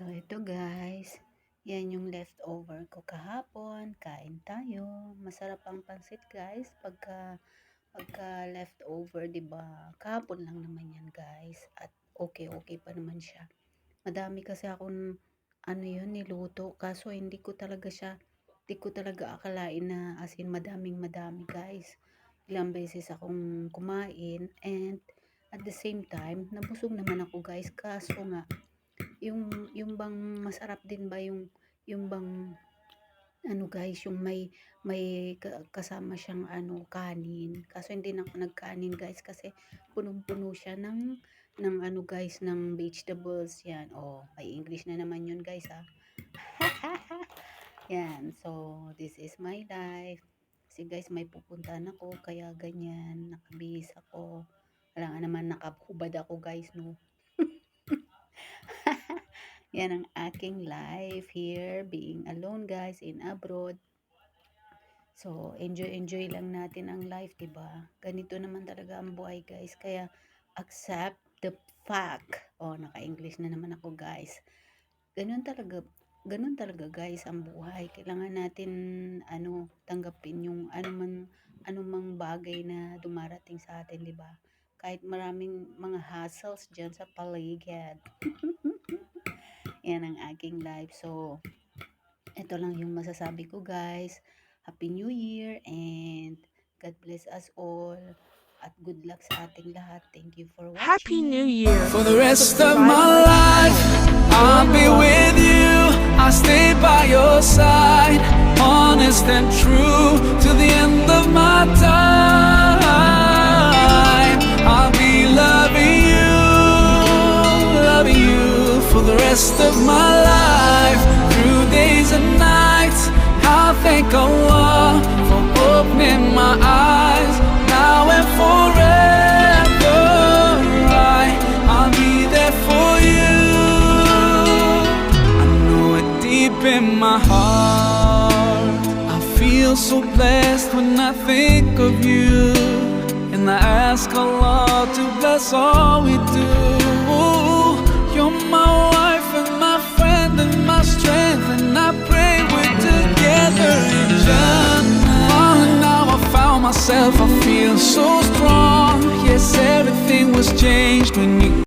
So, ito guys, yan yung leftover ko kahapon. Kain tayo. Masarap ang pansit guys, pagka leftover, 'di ba? Kahapon lang naman yan guys. At okay pa naman siya. Madami kasi akong yun niluto. Kaso hindi ko talaga akalain na as in madami guys. Ilang beses akong kumain and at the same time, nabusog naman ako guys. Kaso nga, yung bang masarap din ba yung bang guys, yung may kasama siyang kanin. Kaso hindi na ako nagkanin guys kasi punong-puno siya ng guys, ng vegetables yan. Oh, may English na naman yun guys ha. Yan, so this is my life. Kasi guys, may pupuntahan ako kaya ganyan, nakabihis ako. Wala nga naman, nakahubad ako guys, no. Yan ang aking life here, being alone guys, in abroad. So, enjoy lang natin ang life, diba? Ganito naman talaga ang buhay guys. Kaya, accept the fact. Oh, naka-English na naman ako guys. Ganun talaga guys ang buhay. Kailangan natin, tanggapin yung anumang bagay na dumarating sa atin, diba? Kahit maraming mga hassles dyan sa paligid. Yan ang aking life. So, ito lang yung masasabi ko guys. Happy New Year and God bless us all. At good luck sa ating lahat. Thank you for watching. Happy New Year. For the rest of my life, I'll be with you. I'll stay by your side, honest and true, to the end of my time. I'll be loving you for the rest of my life, through days and nights. I'll thank Allah for opening my eyes, now and forever. I'll be there for you. I know it deep in my heart. I feel so blessed when I think of you, and I ask Allah to bless all we do.